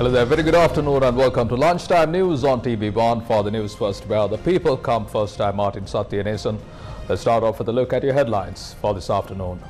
Hello there, very good afternoon and welcome to Lunchtime News on TV1. For the news first, where the people come first, I'm Martin Satyanesan. Let's start off with a look at your headlines for this afternoon.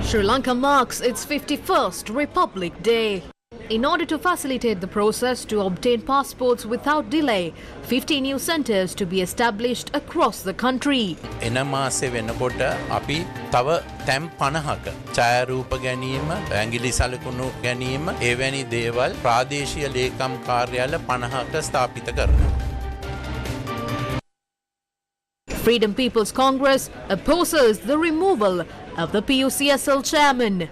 Sri Lanka marks its 51st Republic Day. In order to facilitate the process to obtain passports without delay, 50 new centres to be established across the country. එන මාසේ වෙනකොට අපි තව තැන් 50ක ඡායාරූප ගැනීම, ඇඟිලි සලකුණු ගැනීම, එවැනි දේවල් ප්‍රාදේශීය ලේකම් කාර්යාල 50ක ස්ථාපිත කරනවා. Freedom People's Congress opposes the removal of the PUCSL chairman.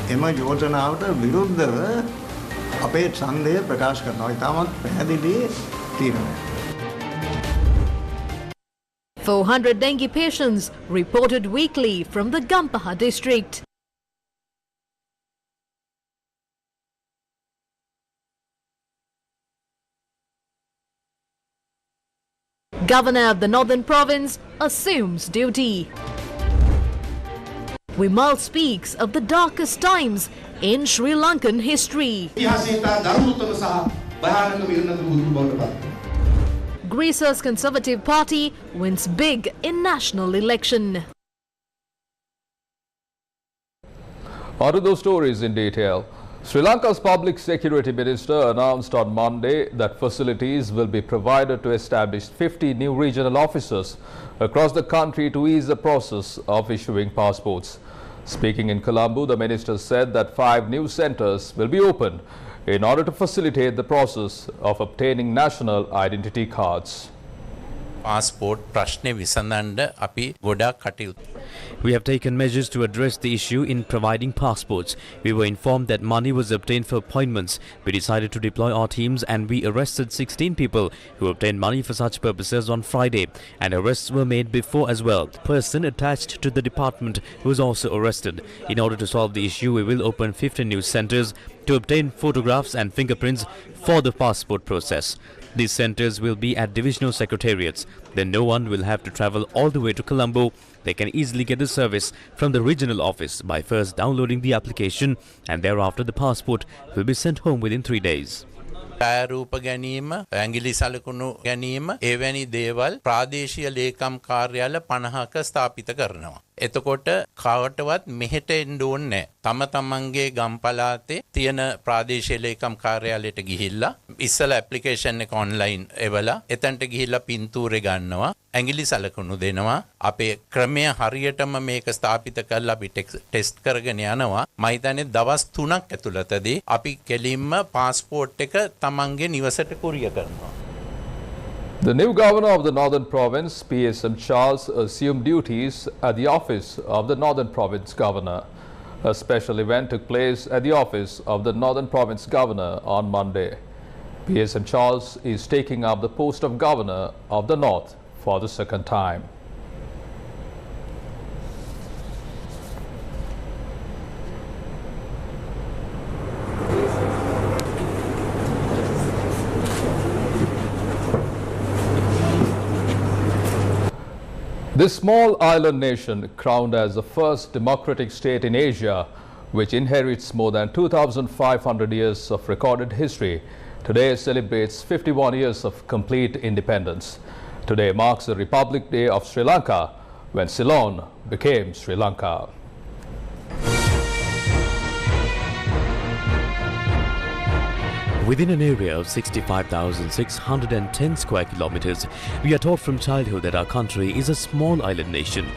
එම යෝජනාවට විරුද්ධව අපේ ඡන්දය ප්‍රකාශ කරනවා. ඉතාමත් පැහැදිලි තීරණයක්. 400 dengue patients reported weekly from the Gampaha district. Governor of the Northern Province assumes duty. Wimal speaks of the darkest times in Sri Lankan history. Greece's Conservative Party wins big in national election. On to those stories in detail. Sri Lanka's Public Security Minister announced on Monday that facilities will be provided to establish 50 new regional offices across the country to ease the process of issuing passports. Speaking in Colombo, the minister said that 5 new centres will be opened in order to facilitate the process of obtaining national identity cards. Passport ප්‍රශ්නේ විසඳන්න අපි ගොඩාක් කටයුතු. We have taken measures to address the issue in providing passports. We were informed that money was obtained for appointments. We decided to deploy our teams and we arrested 16 people who obtained money for such purposes on Friday, and arrests were made before as well. The person attached to the department was also arrested. In order to solve the issue, we will open 50 new centres to obtain photographs and fingerprints for the passport process. These centres will be at divisional secretariats. Then no one will have to travel all the way to Colombo. They can easily get the service from the regional office by first downloading the application, and thereafter the passport will be sent home within 3 days. ඡායාරූප ගැනීම, ඇඟිලි සලකුණු ගැනීම, එවැනි දේවල් ප්‍රාදේශීය ලේකම් කාර්යාල 50ක ස්ථාපිත කරනවා. එතකොට කාවටවත් මෙහෙට එන්න ඕනේ නැහැ. තම තමන්ගේ ගම් පළාතේ තියෙන ප්‍රාදේශීය ලේකම් කාර්යාලයට ගිහිල්ලා ඉස්සලා ඇප්ලිකේෂන් එක ඔන්ලයින් එවලා එතනට ගිහිල්ලා පින්තූරේ ගන්නවා, ඇඟිලි සලකුණු දෙනවා. අපේ ක්‍රමය හරියටම මේක ස්ථාපිත කරලා අපි ටෙස්ට් කරගෙන යනවා. මම හිතන්නේ දවස් 3ක් ඇතුළතදී අපි කෙලින්ම පාස්පෝර්ට් එක තමන්ගේ නිවසට කුරියර් කරනවා. The new governor of the Northern Province, PSM Charles, assumed duties at the office of the Northern Province Governor. A special event took place at the office of the Northern Province Governor on Monday. PSM Charles is taking up the post of Governor of the North for the second time. This small island nation, crowned as the first democratic state in Asia, which inherits more than 2,500 years of recorded history, today celebrates 51 years of complete independence. Today marks the Republic Day of Sri Lanka, when Ceylon became Sri Lanka. Within an area of 65,610 square kilometers, we are taught from childhood that our country is a small island nation.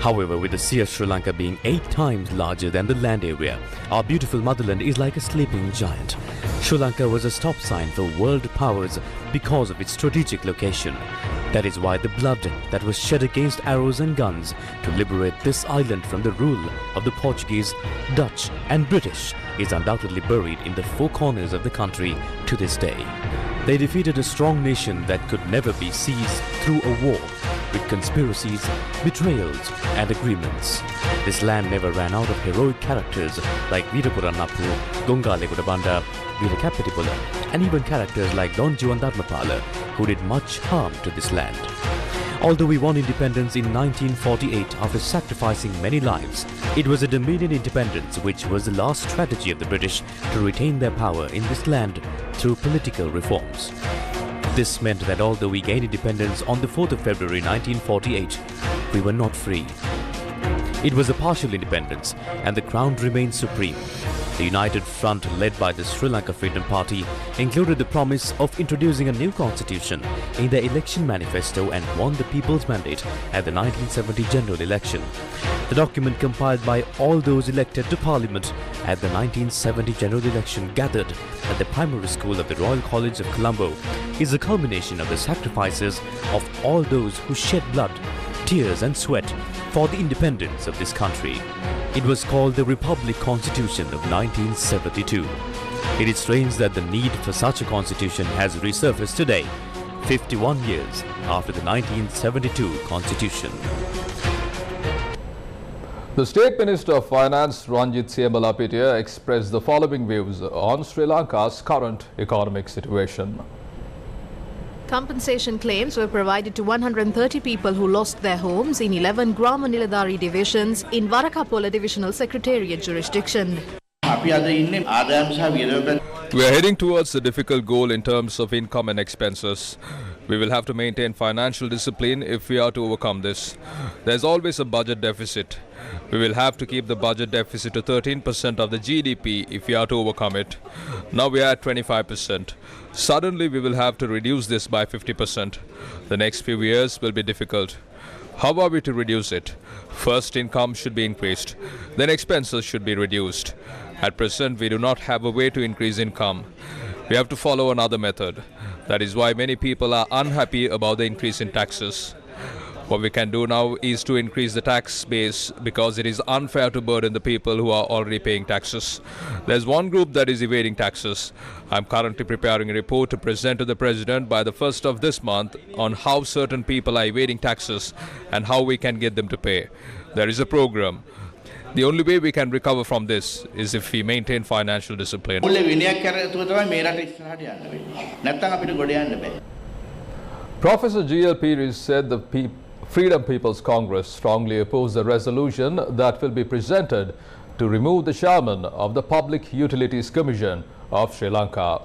However, with the sea of Sri Lanka being 8 times larger than the land area, our beautiful motherland is like a sleeping giant. Sri Lanka was a stop sign for world powers because of its strategic location. That is why the blood that was shed against arrows and guns to liberate this island from the rule of the Portuguese, Dutch and British is undoubtedly buried in the 4 corners of the country to this day. They defeated a strong nation that could never be seized through a war, with conspiracies, betrayals and agreements. This land never ran out of heroic characters like Veerapuranappu, Gongale Gudabanda, Veera Kapitipola, and even characters like Don Juan Dharmapala, who did much harm to this land. Although we won independence in 1948 after sacrificing many lives, it was a Dominion independence which was the last strategy of the British to retain their power in this land through political reforms. This meant that although we gained independence on the 4th of February 1948, we were not free. It was a partial independence and the Crown remained supreme. The United Front, led by the Sri Lanka Freedom Party, included the promise of introducing a new constitution in their election manifesto and won the people's mandate at the 1970 general election. The document, compiled by all those elected to Parliament at the 1970 general election, gathered at the primary school of the Royal College of Colombo, is a culmination of the sacrifices of all those who shed blood, tears and sweat for the independence of this country. It was called the Republic Constitution of 1972. It is strange that the need for such a constitution has resurfaced today, 51 years after the 1972 Constitution. The State Minister of Finance, Ranjit Siyamalapitiya, expressed the following views on Sri Lanka's current economic situation. Compensation claims were provided to 130 people who lost their homes in 11 Grama Niladhari divisions in Varakapola Divisional Secretariat jurisdiction. We are heading towards a difficult goal in terms of income and expenses. We will have to maintain financial discipline if we are to overcome this. There's always a budget deficit. We will have to keep the budget deficit to 13% of the GDP if we are to overcome it. Now we are at 25%. Suddenly we will have to reduce this by 50%. The next few years will be difficult. How are we to reduce it? First, income should be increased. Then expenses should be reduced. At present, we do not have a way to increase income. We have to follow another method. That is why many people are unhappy about the increase in taxes. What we can do now is to increase the tax base because it is unfair to burden the people who are already paying taxes. There's one group that is evading taxes. I'm currently preparing a report to present to the President by the 1st of this month on how certain people are evading taxes and how we can get them to pay. There is a program. The only way we can recover from this is if we maintain financial discipline. Professor G.L. Pires said the Freedom People's Congress strongly opposed the resolution that will be presented to remove the chairman of the Public Utilities Commission of Sri Lanka.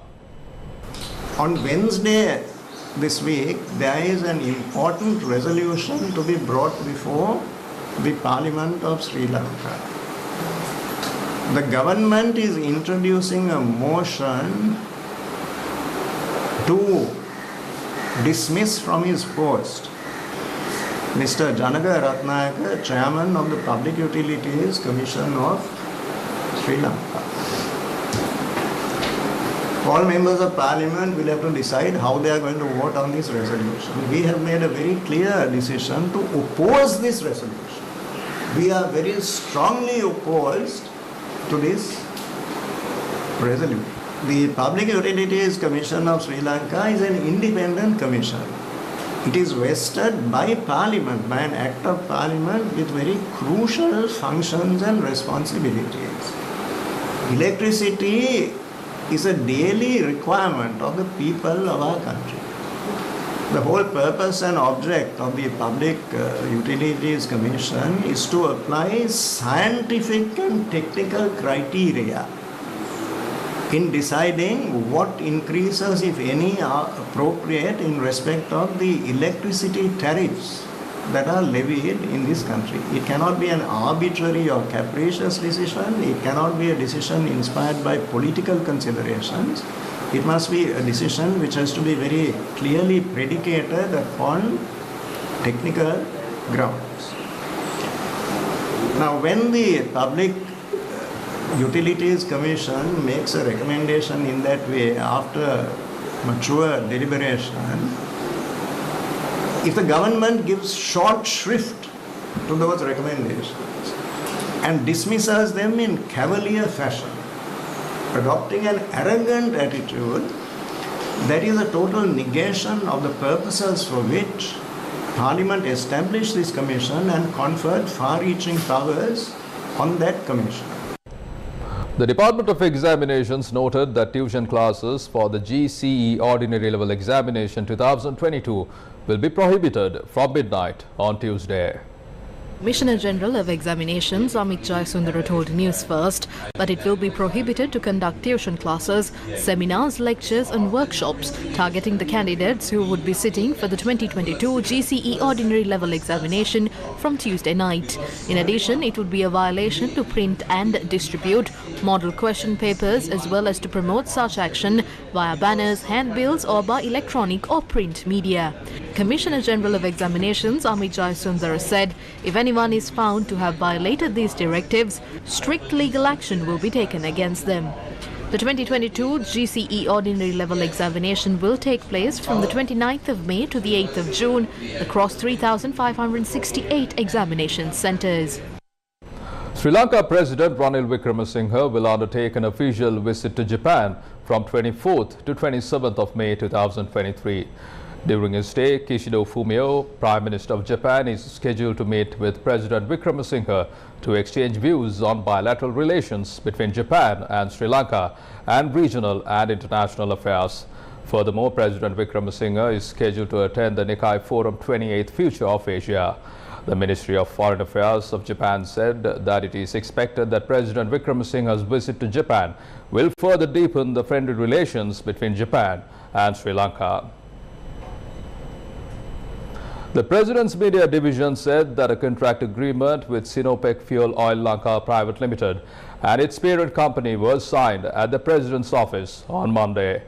On Wednesday this week, there is an important resolution to be brought before the Parliament of Sri Lanka. The government is introducing a motion to dismiss from his post Mr. Janaka Ratnayaka, Chairman of the Public Utilities Commission of Sri Lanka. All members of Parliament will have to decide how they are going to vote on this resolution. We have made a very clear decision to oppose this resolution. We are very strongly opposed to this resolution. The Public Utilities Commission of Sri Lanka is an independent commission. It is vested by Parliament, by an Act of Parliament with very crucial functions and responsibilities. Electricity is a daily requirement of the people of our country. The whole purpose and object of the Public Utilities Commission is to apply scientific and technical criteria in deciding what increases, if any, are appropriate in respect of the electricity tariffs that are levied in this country. It cannot be an arbitrary or capricious decision. It cannot be a decision inspired by political considerations. It must be a decision which has to be very clearly predicated upon technical grounds. Now, when the Public Utilities Commission makes a recommendation in that way after mature deliberation, if the government gives short shrift to those recommendations and dismisses them in cavalier fashion, adopting an arrogant attitude, that is a total negation of the purposes for which Parliament established this commission and conferred far-reaching powers on that commission. The Department of Examinations noted that tuition classes for the GCE Ordinary Level Examination 2022 will be prohibited from midnight on Tuesday. Commissioner General of Examinations Amit Jayasundara told News First that it will be prohibited to conduct tuition classes, seminars, lectures and workshops targeting the candidates who would be sitting for the 2022 GCE Ordinary Level Examination from Tuesday night. In addition, it would be a violation to print and distribute model question papers as well as to promote such action via banners, handbills or by electronic or print media. Commissioner General of Examinations Amit Jayasundara said if anyone is found to have violated these directives, strict legal action will be taken against them. The 2022 GCE Ordinary Level Examination will take place from the 29th of May to the 8th of June across 3,568 examination centres. Sri Lanka President Ranil Wickremesinghe will undertake an official visit to Japan from 24th to 27th of May 2023. During his stay, Kishida Fumio, Prime Minister of Japan, is scheduled to meet with President Wickremesinghe to exchange views on bilateral relations between Japan and Sri Lanka and regional and international affairs. Furthermore, President Wickremesinghe is scheduled to attend the Nikkei Forum 28th Future of Asia. The Ministry of Foreign Affairs of Japan said that it is expected that President Wickremesinghe's visit to Japan will further deepen the friendly relations between Japan and Sri Lanka. The President's Media Division said that a contract agreement with Sinopec Fuel Oil Lanka Private Limited and its parent company was signed at the President's office on Monday.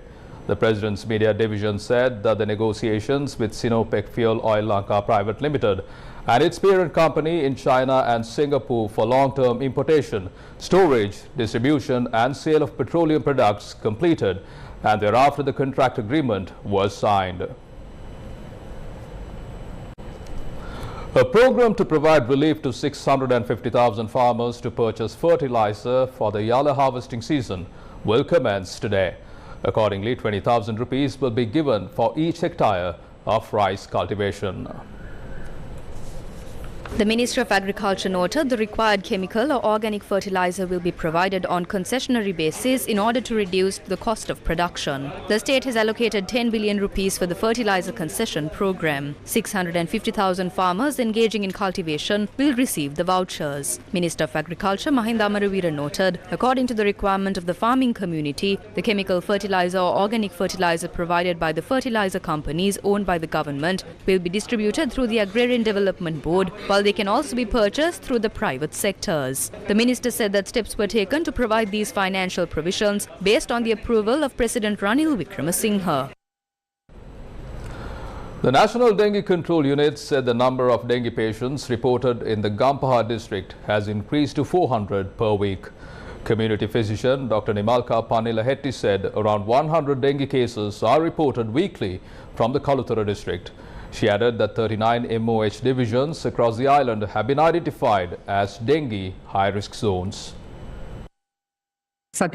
The President's Media Division said that the negotiations with Sinopec Fuel Oil Lanka Private Limited and its parent company in China and Singapore for long-term importation, storage, distribution and sale of petroleum products completed, and thereafter the contract agreement was signed. A program to provide relief to 650,000 farmers to purchase fertilizer for the Yala harvesting season will commence today. Accordingly, 20,000 rupees will be given for each hectare of rice cultivation. The Ministry of Agriculture noted the required chemical or organic fertilizer will be provided on concessionary basis in order to reduce the cost of production. The state has allocated 10 billion rupees for the fertilizer concession program. 650,000 farmers engaging in cultivation will receive the vouchers. Minister of Agriculture Mahinda Amaravira noted, according to the requirement of the farming community, the chemical fertilizer or organic fertilizer provided by the fertilizer companies owned by the government will be distributed through the Agrarian Development Board, while they can also be purchased through the private sectors. The minister said that steps were taken to provide these financial provisions based on the approval of President Ranil Wickremesinghe. The National Dengue Control Unit said the number of dengue patients reported in the Gampaha district has increased to 400 per week. Community physician Dr. Nimalka Panilahetti said around 100 dengue cases are reported weekly from the Kalutara district. She added that 39 MOH divisions across the island have been identified as dengue high-risk zones. There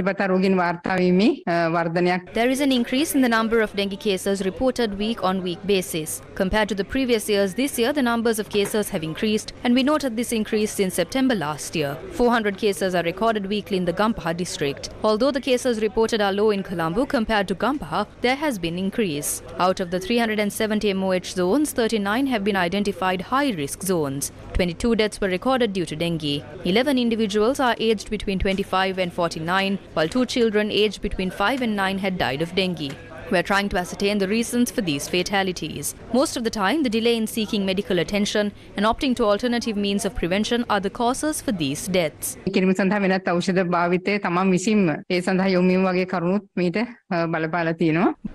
is an increase in the number of dengue cases reported week-on-week basis. Compared to the previous years, this year the numbers of cases have increased, and we noted this increase since September last year. 400 cases are recorded weekly in the Gampaha district. Although the cases reported are low in Colombo compared to Gampaha, there has been increase. Out of the 370 MOH zones, 39 have been identified high-risk zones. 22 deaths were recorded due to dengue. 11 individuals are aged between 25 and 49, while 2 children aged between 5 and 9 had died of dengue. We are trying to ascertain the reasons for these fatalities. Most of the time, the delay in seeking medical attention and opting to alternative means of prevention are the causes for these deaths. The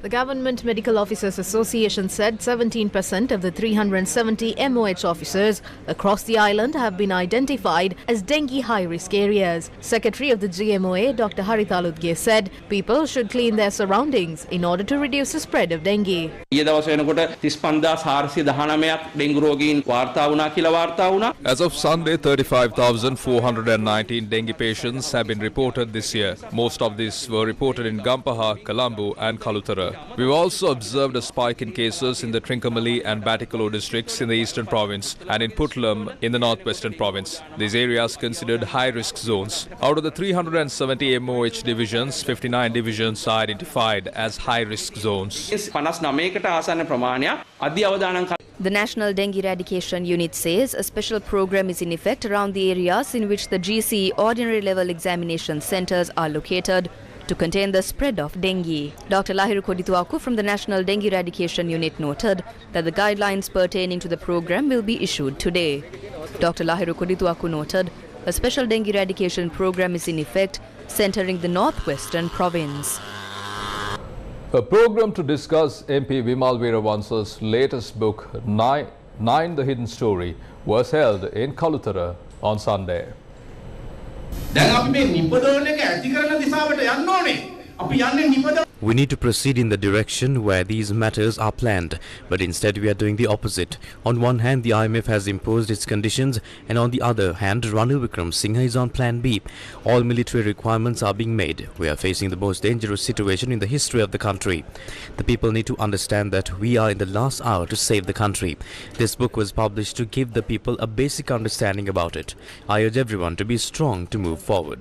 Government Medical Officers Association said 17% of the 370 MOH officers across the island have been identified as dengue high-risk areas. Secretary of the GMOA, Dr. Harithaludge, said people should clean their surroundings in order order to reduce the spread of dengue. As of Sunday, 35,419 dengue patients have been reported this year. Most of these were reported in Gampaha, Colombo and Kalutara. We've also observed a spike in cases in the Trincomalee and Batticaloa districts in the eastern province and in Puttalam in the northwestern province. These areas considered high-risk zones. Out of the 370 MOH divisions, 59 divisions are identified as high-risk zones. The National Dengue Eradication Unit says a special program is in effect around the areas in which the GCE ordinary level examination centres are located to contain the spread of dengue. Dr. Lahiru Kodituaku from the National Dengue Eradication Unit noted that the guidelines pertaining to the program will be issued today. Dr. Lahiru Kodituaku noted a special dengue eradication program is in effect centering the northwestern province. A program to discuss MP Vimal Veeravansa's latest book, Nine the Hidden Story, was held in Kalutara on Sunday. We need to proceed in the direction where these matters are planned, but instead we are doing the opposite. On one hand, the IMF has imposed its conditions, and on the other hand, Ranil Wickremesinghe is on Plan B. All military requirements are being made. We are facing the most dangerous situation in the history of the country. The people need to understand that we are in the last hour to save the country. This book was published to give the people a basic understanding about it. I urge everyone to be strong to move forward.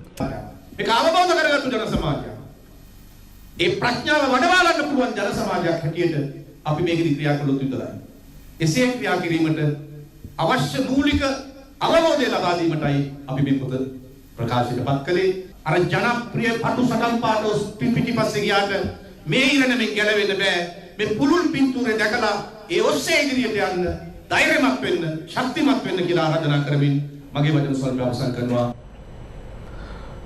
ඒ ප්‍රඥාව වඩවා ගන්න පුළුවන් ජන සමාජයක් හැටියට අපි මේකෙදි ක්‍රියා කළොත් විතරයි. එසේ ක්‍රියා කිරීමට අවශ්‍ය මූලික අවබෝධය ලබා දීමටයි අපි මේ පොත ප්‍රකාශයටපත් කළේ. අර ජනප්‍රිය පටු සටන් පාට පිටිපස්සේ ගියාට මේ ඉරණමෙන් ගැලවෙන්න බෑ. මේ පුළුල් පින්තූරේ දැකලා ඒ ඔස්සේ ඉදිරියට යන්න ධෛර්යමත් වෙන්න ශක්තිමත් වෙන්න කියලා ආරාධනා කරමින් මගේ වචන ස්වල්ප අවසන් කරනවා.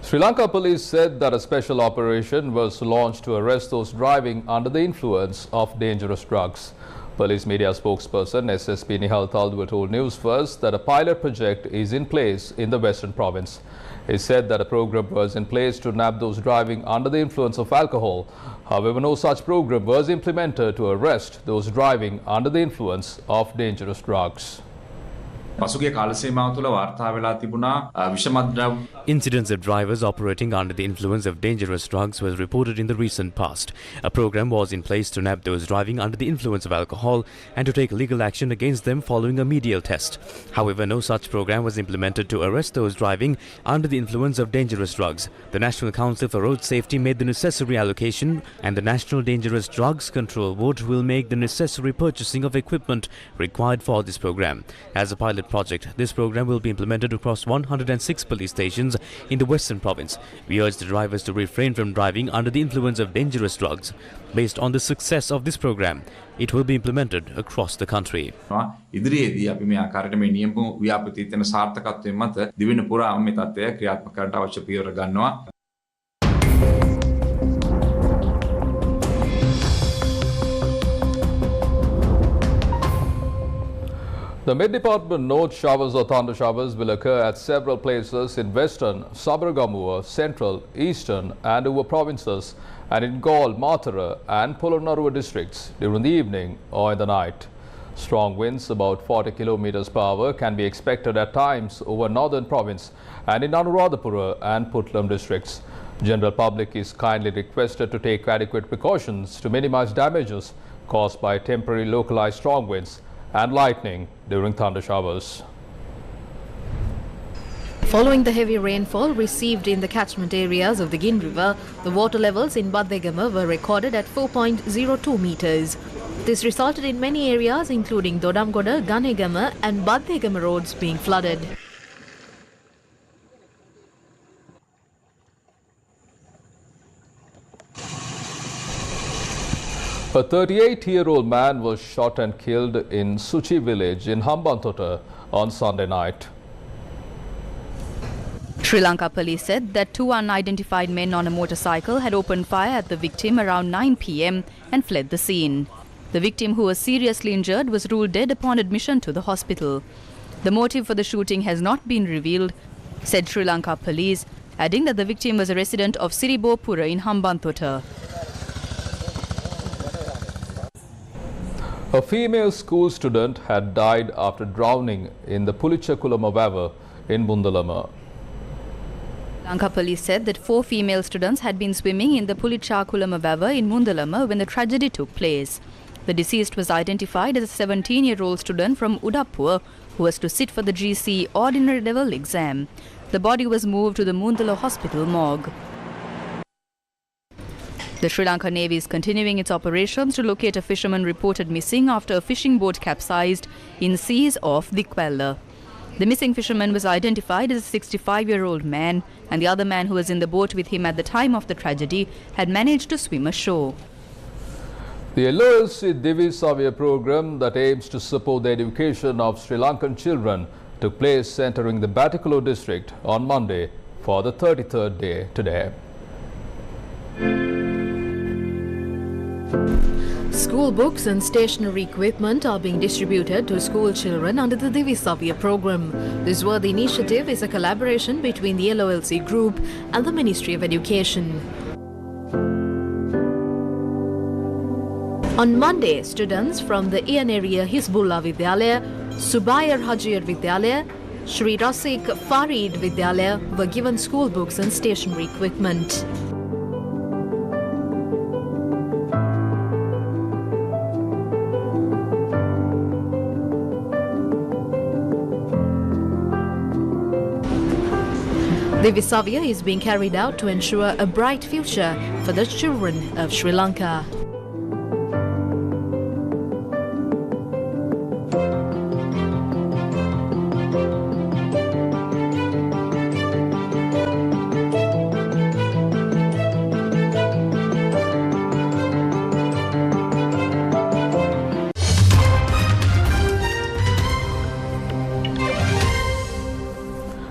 Sri Lanka police said that a special operation was launched to arrest those driving under the influence of dangerous drugs. Police media spokesperson SSP Nihal Taldua told News First that a pilot project is in place in the Western Province. He said that a program was in place to nab those driving under the influence of alcohol. However, no such program was implemented to arrest those driving under the influence of dangerous drugs. Incidents of drivers operating under the influence of dangerous drugs was reported in the recent past. A program was in place to nab those driving under the influence of alcohol and to take legal action against them following a medial test. However, no such program was implemented to arrest those driving under the influence of dangerous drugs. The National Council for Road Safety made the necessary allocation, and the National Dangerous Drugs Control Board will make the necessary purchasing of equipment required for this program. As a pilot project, this program will be implemented across 106 police stations in the Western Province. We urge the drivers to refrain from driving under the influence of dangerous drugs. Based on the success of this program, it will be implemented across the country. ඉදිරියේදී අපි මේ ආකාරයට මේ නියම ව්‍යාපෘතිය තියෙන සාර්ථකත්වයෙන් මත දිවෙන පුරාම මේ තත්ත්වය ක්‍රියාත්මක කරන්න අවශ්‍ය පියවර ගන්නවා. The Met Department notes showers or thunder showers will occur at several places in western, Sabaragamuwa, central, eastern and Uva provinces and in Gaul, Matara and Polonnaruwa districts during the evening or in the night. Strong winds about 40 km per hour can be expected at times over northern province and in Anuradhapura and Puttalam districts. General public is kindly requested to take adequate precautions to minimize damages caused by temporary localized strong winds and lightning during thunder showers. Following the heavy rainfall received in the catchment areas of the Gin River, the water levels in Baddegama were recorded at 4.02 meters. This resulted in many areas including Dodamgoda, Ganegama and Baddegama roads being flooded. A 38-year-old man was shot and killed in Suchi village in Hambantota on Sunday night. Sri Lanka police said that two unidentified men on a motorcycle had opened fire at the victim around 9 p.m. and fled the scene. The victim, who was seriously injured, was ruled dead upon admission to the hospital. The motive for the shooting has not been revealed, said Sri Lanka police, adding that the victim was a resident of Siribopura in Hambantota. A female school student had died after drowning in the Pulichakulama River in Bundalama. Lanka police said that 4 female students had been swimming in the Pulichakulama River in Mundalama when the tragedy took place. The deceased was identified as a 17-year-old student from Udaipur who was to sit for the GC ordinary level exam. The body was moved to the Mundala Hospital morgue. The Sri Lanka Navy is continuing its operations to locate a fisherman reported missing after a fishing boat capsized in seas off Dikwella. The missing fisherman was identified as a 65-year-old man, and the other man who was in the boat with him at the time of the tragedy had managed to swim ashore. The LOLC Divi Savya program that aims to support the education of Sri Lankan children took place centering the Batticaloa district on Monday for the 33rd day today. School books and stationery equipment are being distributed to school children under the Divi Savya program. This worthy initiative is a collaboration between the LOLC group and the Ministry of Education. On Monday, students from the Ianaria Hizbullah Vidyalaya, Subayar Hajir Vidyalaya, Shri Rasik Farid Vidyalaya were given school books and stationery equipment. Divi Savya is being carried out to ensure a bright future for the children of Sri Lanka.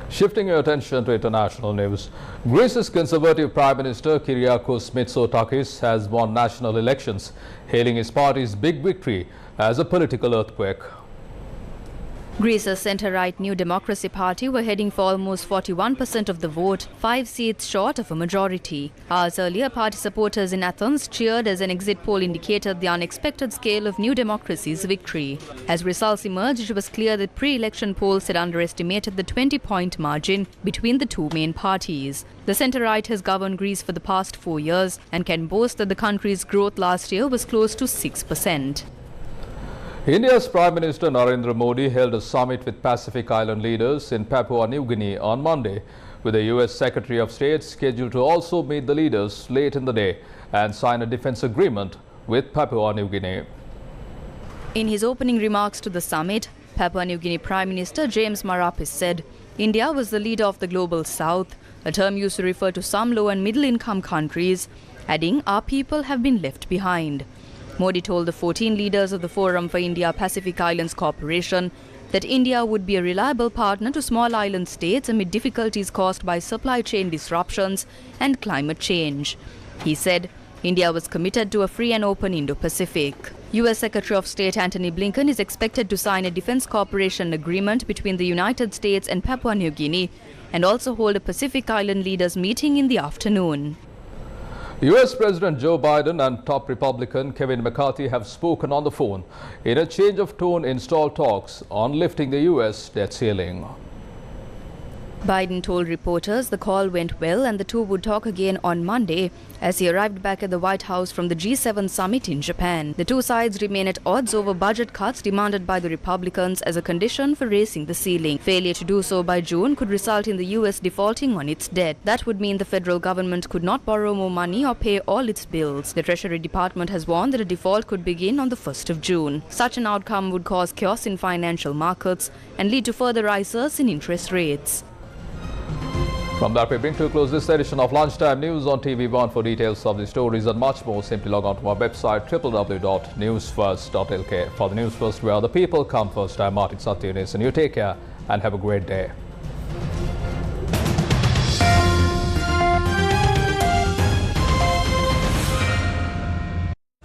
Shifting your attention to international news, Greece's Conservative Prime Minister Kyriakos Mitsotakis has won national elections, hailing his party's big victory as a political earthquake. Greece's centre-right New Democracy Party were heading for almost 41% of the vote, 5 seats short of a majority. Hours earlier, party supporters in Athens cheered as an exit poll indicated the unexpected scale of New Democracy's victory. As results emerged, it was clear that pre-election polls had underestimated the 20-point margin between the two main parties. The centre-right has governed Greece for the past 4 years and can boast that the country's growth last year was close to 6%. India's Prime Minister Narendra Modi held a summit with Pacific Island leaders in Papua New Guinea on Monday, with the US Secretary of State scheduled to also meet the leaders late in the day and sign a defense agreement with Papua New Guinea. In his opening remarks to the summit, Papua New Guinea Prime Minister James Marapis said India was the leader of the global south, a term used to refer to some low and middle income countries, adding our people have been left behind. Modi told the 14 leaders of the Forum for India-Pacific Islands Cooperation that India would be a reliable partner to small island states amid difficulties caused by supply chain disruptions and climate change. He said India was committed to a free and open Indo-Pacific. US Secretary of State Antony Blinken is expected to sign a defense cooperation agreement between the United States and Papua New Guinea and also hold a Pacific Island leaders meeting in the afternoon. US President Joe Biden and top Republican Kevin McCarthy have spoken on the phone in a change of tone in stalled talks on lifting the US debt ceiling. Biden told reporters the call went well and the two would talk again on Monday as he arrived back at the White House from the G7 summit in Japan. The two sides remain at odds over budget cuts demanded by the Republicans as a condition for raising the ceiling. Failure to do so by June could result in the US defaulting on its debt. That would mean the federal government could not borrow more money or pay all its bills. The Treasury Department has warned that a default could begin on the 1st of June. Such an outcome would cause chaos in financial markets and lead to further rises in interest rates. From that, we bring to a close this edition of Lunchtime News on TV1. For details of the stories and much more, simply log on to our website www.newsfirst.lk. For the News First, where the people come first, I'm Martin Satyanis, and you take care and have a great day.